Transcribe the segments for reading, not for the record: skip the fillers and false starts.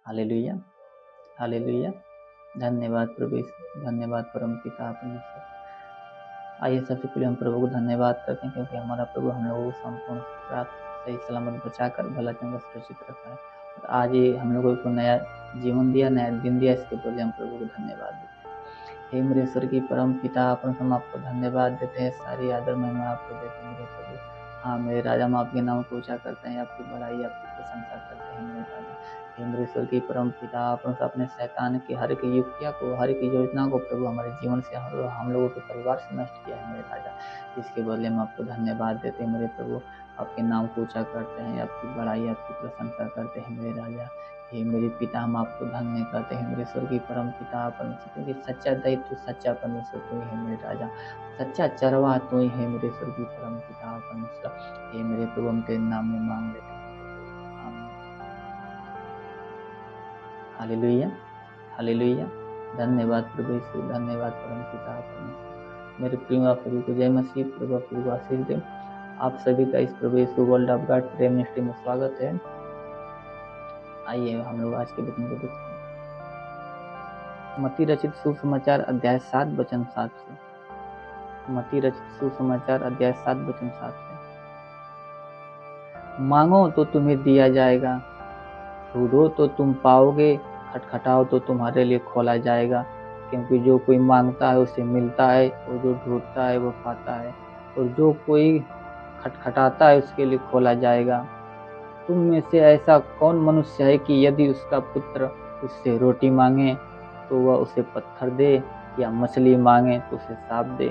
Hallelujah, हालेलुया। धन्यवाद प्रभु यीशु, धन्यवाद परमपिता परमेश्वर। आइए सबसे पहले हम प्रभु को धन्यवाद करते हैं, क्योंकि हमारा प्रभु हम लोगों को संपूर्ण रात सही सलामत बचाकर भला चंगा सुरक्षित रखा है और आज ये हम लोगों को नया जीवन दिया, नया दिन दिया। इसके बदले हम प्रभु को धन्यवाद देते हैं। हे मेरे स्वर की परम पिता, हम आपको धन्यवाद देते हैं, सारी आदर महिमा आपको देते हैं मेरे प्रभु। हाँ मेरे राजा, हम आपके नाम को ऊंचा करते हैं, आपकी बड़ाई आपकी प्रशंसा करते हैं मेरे राजा। हे मेरे स्वर की परम पिता, अपने शैतान की हर एक युक्तिया को, हर एक योजना को प्रभु हमारे जीवन से, हम लोगों के परिवार से नष्ट किया है मेरे राजा। इसके बदले हम आपको धन्यवाद देते हैं मेरे प्रभु, आपके नाम को ऊंचा करते हैं, आपकी बड़ाई आपकी प्रशंसा करते हैं मेरे राजा। हे मेरे पिता, हम आपको धन्य करते हैं मेरे स्वर्गीय परम पिता परमेश्वर, क्योंकि सच्चा दैत्य सच्चा परमेश्वर तू ही है मेरे राजा, सच्चा चरवाह तू ही है मेरे स्वर्गीय परम पिता परमेश्वर। हे मेरे प्रभु, हम तेरे नाम में मांग लेते हैं। हालेलुया, हालेलुया। धन्यवाद प्रभु यीशु, धन्यवाद परम पिता परमेश्वर। मेरे प्रिय आप सभी को जय मसीह। प्रभु आप सभी को आशीष दे। आप सभी का इस प्रभु Yeshu world of God Prem ministry में स्वागत है। आइए हम लोग आज के वचन को देखते हैं। मत्ती रचित सुसमाचार अध्याय 7 वचन 7 से। मत्ती रचित सुसमाचार अध्याय 7 वचन 7 से। मांगो तो तुम्हें दिया जाएगा, ढूंढो तो तुम पाओगे, खटखटाओ तो तुम्हारे लिए खोला जाएगा। क्योंकि जो कोई मांगता है उसे मिलता है, और जो ढूंढता है वो पाता है, और जो कोई खटखटाता है उसके लिए खोला जाएगा। तुम में से ऐसा कौन मनुष्य है कि यदि उसका पुत्र उससे रोटी मांगे तो वह उसे पत्थर दे, या मछली मांगे तो उसे सांप दे?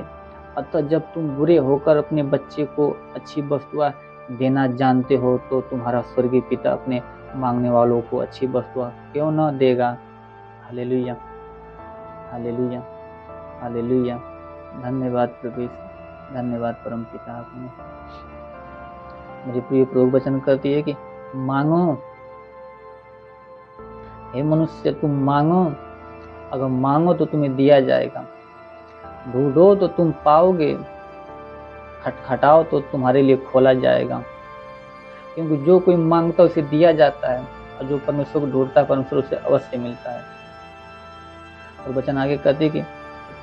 अतः जब तुम बुरे होकर अपने बच्चे को अच्छी वस्तुएं देना जानते हो, तो तुम्हारा स्वर्गीय पिता अपने मांगने वालों को अच्छी वस्तुएं क्यों न देगा। हालेलुया, हालेलुया, हालेलुया। धन्यवाद प्रभु यीशु, धन्यवाद परम पिता। मेरे प्रिय प्रभु वचन करती है कि मांगो, हे मनुष्य तुम मांगो, अगर मांगो तो तुम्हें दिया जाएगा, ढूंढो तो तुम पाओगे, खटखटाओ तो तुम्हारे लिए खोला जाएगा। क्योंकि जो कोई मांगता है उसे दिया जाता है, और जो परमेश्वर को ढूंढता है परमेश्वर उसे अवश्य मिलता है। और वचन आगे कहते कि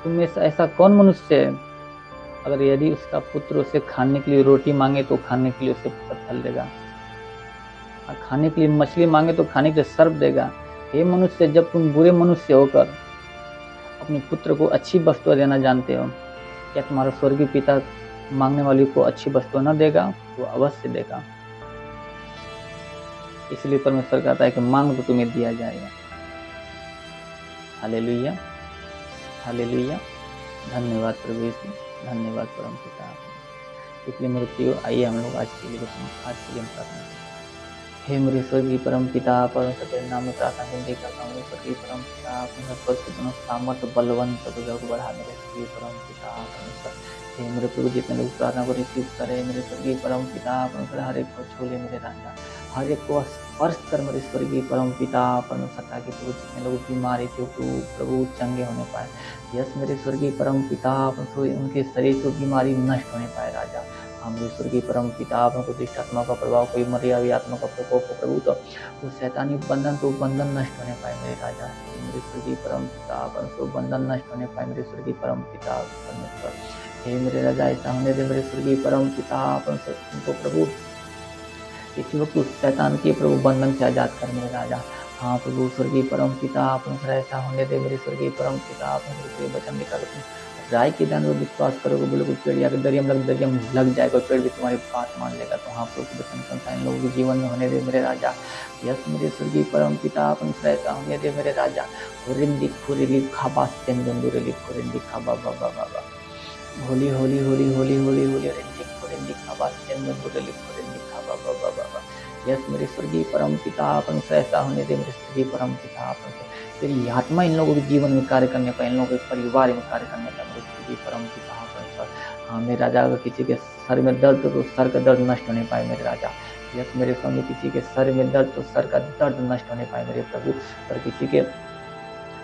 तुम में से ऐसा कौन मनुष्य है, अगर यदि उसका पुत्र उसे खाने के लिए रोटी मांगे तो खाने के लिए उसे पत्थर देगा, और खाने के लिए मछली मांगे तो खाने के लिए सर्प देगा। हे मनुष्य, जब तुम बुरे मनुष्य होकर अपने पुत्र को अच्छी वस्तुएं देना जानते हो, क्या तुम्हारा स्वर्गीय पिता मांगने वाले को अच्छी वस्तु न देगा? वो अवश्य देगा। इसलिए परमेश्वर कहता है कि मांग तो तुम्हें दिया जाएगा। हालेलुया, हालेलुया। धन्यवाद प्रभु यीशु, धन्यवाद परम पिता। इसलिए मेरे प्रियो, आइए हम लोग आज के लिए प्रार्थना करें। हे मेरे स्वर्गीय परम पिता परमेश्वर, तेरे नाम में प्रार्थना विनती करता हूँ। स्वर्गीय परम पिता परमेश्वर, सामर्थ्य बलवंत प्रभु को बढ़ा मेरे स्वर्गीय परम पिता परमेश्वर। हे मेरे प्रभु, जितने लोग प्रार्थना को रिसीव करे मेरे स्वर्गीय परम पिता परमेश्वर, हर एक को छूले मेरे राजा, हर एक को स्पर्श कर मेरे स्वर्गीय परम पिता परमेश्वर, ताकि प्रभु जितने लोग बीमारी थे प्रभु चंगे होने पाए। यस मेरे स्वर्गीय परम पिता परमेश्वर, उनके शरीर से बीमारी नष्ट होने पाए राजा। हमारे स्वर्गीय परम पिता को दुष्ट आत्मा का प्रभाव, कोई मरी हुई आत्मा का प्रकोप हो प्रभु, तो वो शैतानी बंधन तो बंधन नष्ट होने पाए मेरे राजा। मेरे स्वर्गीय परम पिता परमेश्वर, बंधन नष्ट होने पाए मेरे स्वर्गीय परम पिता परमेश्वर। हे मेरे राजा, ऐसा होने दे मेरे स्वर्गीय परम पिता परमेश्वर, उनको प्रभु इसी वक्त उस शैतान के प्रभु बंधन से आजाद कर मेरे राजा। हाँ प्रभु, स्वर्गीय परम पिता परमेश्वर, ऐसा होने दे मेरे स्वर्गीय परम पिता परमेश्वर। वचन निकाल राय के दान में विश्वास करोगे, बोलोगे पेड़ या दरियम लग जाएगा, पेड़ भी तुम्हारी बात मान लेगा। तो हाँ प्रभु, वचन करता है इन लोगों के जीवन में होने दे मेरे राजा। यस मेरे स्वर्गीय परम पिता परमेश्वर, ऐसा होने दे मेरे राजा। होरिंदी खुरिली खाबा सेंदुरेली खुरिंदी खाबा बाबा बाबा, होली होली होली होली होली होली रिंदी खुरिंदी खाबा सेंदुरेली खुरिंदी खाबा बाबा बाबा। यस मेरे स्वर्गीय परम पिता परमेश्वर, ऐसा होने दे मेरे स्वर्गीय परम पिता परमेश्वर। तेरी आत्मा इन लोगों के जीवन में कार्य करने का, इन लोगों के परिवार में कार्य करने का मेरे स्वर्गीय परम पिता परमेश्वर। हाँ मेरे राजा, अगर किसी के सर में दर्द तो सर का दर्द नष्ट होने पाए मेरे राजा। यस मेरे स्वामी, किसी के सर में दर्द तो सर का दर्द नष्ट होने पाए मेरे प्रभु। और किसी के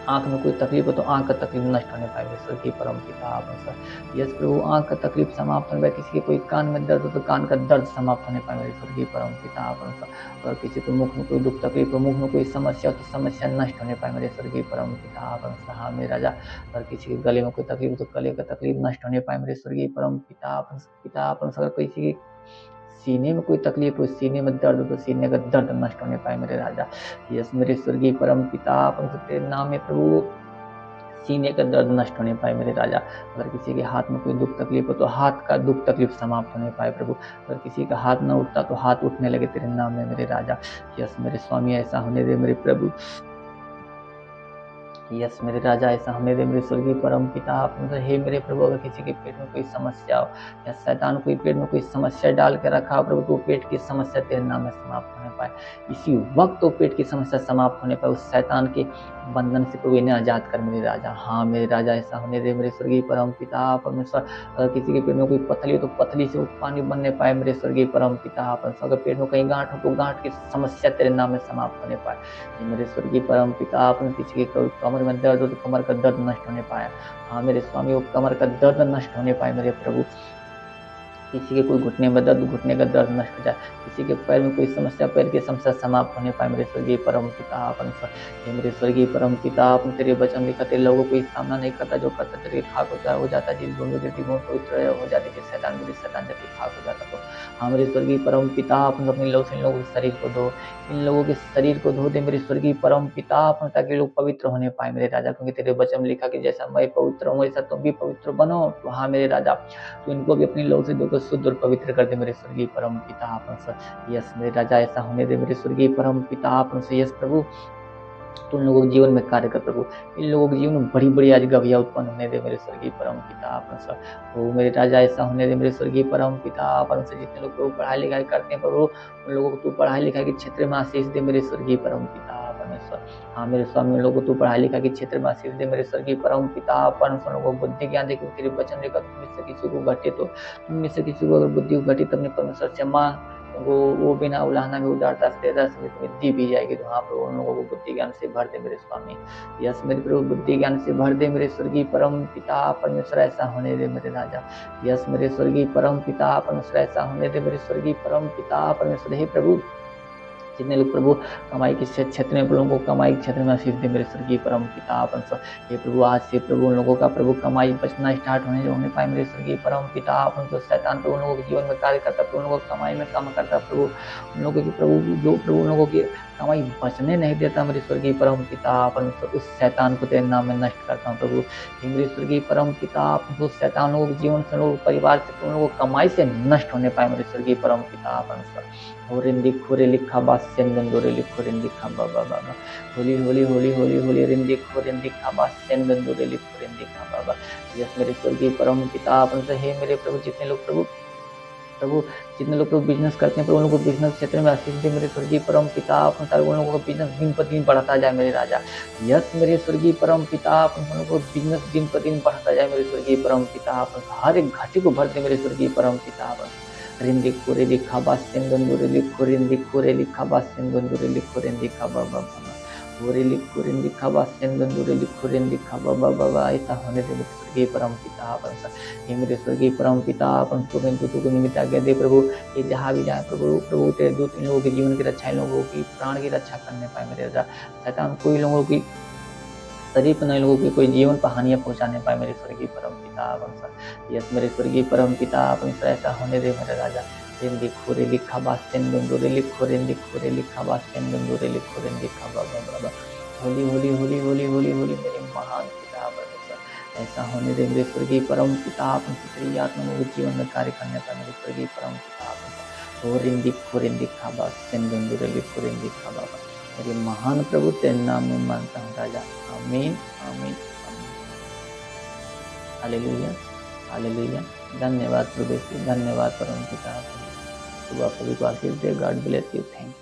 आँख में कोई तकलीफ हो तो आँख का तकलीफ नष्ट होने पाए मेरे स्वर्गीय परम पिता अनुसार। यस प्रभु, आँख का तकलीफ समाप्त होने पाए, किसी के कोई कान में दर्द हो तो कान का दर्द समाप्त होने पाए मेरे स्वर्गीय परम पिता अनुसार। अगर किसी को मुख में कोई दुख तकलीफ हो, मुख में कोई समस्या हो तो समस्या नष्ट होने पाए मेरे स्वर्गीय परम पिता अनुसार। हाँ मेरे राजा, अगर किसी के गले में कोई तकलीफ हो तो गले का तकलीफ नष्ट होने पाए मेरे स्वर्गीय परम पिता अनुसार। अगर किसी की सीने में कोई तकलीफ हो, सीने में दर्द हो तो सीने का दर्द नष्ट होने पाए मेरे राजा। यस मेरे स्वर्गीय परम पिता तेरे नाम में प्रभु सीने का दर्द नष्ट होने पाए मेरे राजा। अगर किसी के हाथ में कोई दुख तकलीफ हो तो हाथ का दुख तकलीफ समाप्त होने पाए प्रभु। अगर किसी का हाथ न उठता तो हाथ उठने लगे तेरे नाम में मेरे राजा। यस मेरे स्वामी, ऐसा होने दे मेरे प्रभु। यस मेरे राजा, ऐसा होने दे मेरे स्वर्गीय परम पिता। हे मेरे प्रभु, अगर किसी के पेट में कोई समस्या हो या शैतान कोई पेट में कोई समस्या डाल के रखा हो प्रभु, तो पेट की समस्या तेरे नाम में समाप्त होने पाए। इसी वक्त तो पेट की समस्या समाप्त होने पाए, उस शैतान के बंधन से प्रभु इन्हें आजाद कर मेरे राजा। हाँ मेरे राजा, ऐसा होने दे मेरे स्वर्गीय परम पिता परमेश्वर। अगर किसी के पेट में कोई पथली हो तो पथली से पानी बनने पाए मेरे स्वर्गीय परम पिता परमेश्वर। अगर पेट में कहीं गांठ हो तो गांठ की समस्या तेरे नाम में समाप्त होने पाए मेरे स्वर्गीय परम पिता। अपने किसी के कमर में दर्द हो तो कमर का दर्द नष्ट होने पाया। हाँ मेरे स्वामी, वो कमर का दर्द नष्ट होने पाए मेरे प्रभु। किसी के कोई घुटने में दर्द, घुटने का दर्द नष्ट हो जाए। किसी के पैर में कोई समस्या, पैर की समस्या समाप्त होने पाए मेरे स्वर्गीय परम पिता परमेश्वर। हे मेरे स्वर्गीय परम पिता, अपने तेरे वचन लिखा, तेरे लोगों को सामना नहीं करता, जो करता तेरे खाक हो जाता। जिस भूमि गिरती भूमि पवित्र हो जाती, जिस शैतान जाती खाक हो जाता। तो हाँ मेरे स्वर्गीय परम पिता, अपने लोगों के शरीर को धो, इन लोगों के शरीर को धो दे मेरे स्वर्गीय परम पिता, ताकि लोग पवित्र होने पाए मेरे राजा। क्योंकि तेरे वचन लिखा कि जैसा मैं पवित्र हूँ वैसा तुम भी पवित्र बनो। तो हाँ मेरे राजा, तो इनको भी अपनी लौ से धोकर शुद्ध और पवित्र कर दे मेरे स्वर्गीय परम पिता परमेश्वर। यस मेरे राजा, ऐसा होने दे मेरे स्वर्गीय परम पिता परमेश्वर। यस प्रभु, तो उन लोगों के जीवन में कार्य कर प्रभु। इन लोगों के जीवन में बड़ी बड़ी आज गविया उत्पन्न होने दे मेरे स्वर्गीय परम पिता परमेश्वर। तो मेरे राजा, ऐसा होने दे मेरे स्वर्गीय परम पिता परमेश्वर। जितने लोग प्रभु पढ़ाई लिखाई करते हैं प्रभु, उन लोगों को तू पढ़ाई लिखाई के क्षेत्र में आशीष दे मेरे स्वर्गीय परम पिता परमेश्वर। हाँ मेरे स्वामी, उन लोगों को तू पढ़ाई लिखाई के क्षेत्र में आशीष दे मेरे स्वर्गीय परम पिता परमेश्वर। लोगों को बुद्धि ज्ञान दे, तेरे वचन लेकर तुम में से किसी को घटे तो तुम में से किसी को अगर बुद्धि घटी तो अपने परमेश्वर से मांग, वो बिना उलाहना में उदारता से तुम्हें दी भी जाएगी। तो हाँ प्रभु, उन लोगों को बुद्धि ज्ञान से भर दे मेरे स्वामी। यस मेरे प्रभु, बुद्धि ज्ञान से भर दे मेरे स्वर्गीय परम पिता परमेश्वर। ऐसा होने दे मेरे राजा। यस मेरे स्वर्गीय परम पिता परमेश्वर, ऐसा होने दे मेरे स्वर्गीय परम पिता परमेश्वर। हे प्रभु, जितने लोग प्रभु कमाई के क्षेत्र में, लोगों को कमाई के क्षेत्र में आशीष दे मेरे स्वर्गीय परम पिता परमेश्वर। हे प्रभु, आज से प्रभु उन लोगों का प्रभु कमाई बचना स्टार्ट होने पाए मेरे स्वर्गीय परम पिता परमेश्वर। शैतान प्रभु उन लोगों के जीवन में कार्य करता, प्रभु उन लोगों को कमाई में काम करता प्रभु, उन लोगों की प्रभु जो प्रभु उन लोगों की कमाई बचने नहीं देता मेरे स्वर्गीय परम पिता परमेश्वर। उस शैतान को तेरे नाम में नष्ट करता हूँ प्रभु। मेरे स्वर्गीय परम पिता, उस शैतान लोगों के जीवन से, लोगों परिवार से, उन लोगों कमाई से नष्ट होने पाए मेरे स्वर्गीय परम पिता परमेश्वर। होरिंदी खोरे लिखा बास्यन गंदोरे लिखो रिंदी खा बाबा बाबा, होली होली होली होली होली रिंदी खोरिंदी खा बास्यन गंदोरे लिखो रिंदी खा बाबा। यस मेरे स्वर्गीय परम पिता परमेश्वर। हे मेरे प्रभु, जितने लोग प्रभु बिजनेस करते हैं प्रभु, उन लोगों को बिजनेस क्षेत्र में आशीष दे मेरे स्वर्गीय परम पिता परमेश्वर। उन लोगों का बिजनेस दिन पर दिन बढ़ता जाए मेरे राजा। यस मेरे स्वर्गीय परम पिता परमेश्वर, उन लोगों को बिजनेस दिन पर दिन बढ़ता जाए मेरे स्वर्गीय परम पिता परमेश्वर। हर एक घाटी को भर दे मेरे स्वर्गीय परम पिता परमेश्वर। रिंदी खोरे लिखा बास्यन गंदोरे लिखो रिंदी खोरे लिखा बास्यन गंदोरे लिखो रिंदी खा बाबा बाबा, खोरे लिखो रिंदी खा बास्यन गंदोरे लिखो रिंदी खा बाबा बाबा। ऐसा होने दे मेरे स्वर्गीय परम पिता परमेश्वर। हे मेरे स्वर्गीय परम पिता परमेश्वर, दूतों को निमित्त आज्ञा दे प्रभु, ये जहाँ भी जाए प्रभु तेरे दूत इन लोगों के जीवन की रक्षा, इन लोगों की प्राण की रक्षा करने पाए मेरे राजा। शैतान कोई लोगों की शरीर पर, लोगों की कोई जीवन पर हानियां पहुंचाने पाए मेरे स्वर्गीय परम पिता परमेश्वर। यस मेरे स्वर्गीय परम पिता परमेश्वर, ऐसा होने दे मेरे राजा। रिंदी खोरे लिखा बास्यन गंदोरे लिखो रिंदी खोरे लिखा बास्यन गंदोरे लिखो रिंदी खा बाबा बाबा, होली होली होली होली होली होली मेरे महान पिता परमेश्वर। ऐसा होने दे मेरे स्वर्गीय परम पिता परमेश्वर। तेरी आत्मा में जीवन में कार्य करने पाए मेरे स्वर्गीय परम पिता परमेश्वर। रिंदी खोरे लिखा बास्यन गंदोरे लिखो रिंदी खा बाबा, मेरे महान प्रभु तेरे नाम में मानता हूँ राजा। आमीन आमीन आमीन। हालेलुया हालेलुया। धन्यवाद प्रभु, धन्यवाद परम पिता। सुबह सभी को आशीष दे। God bless you. Thank you.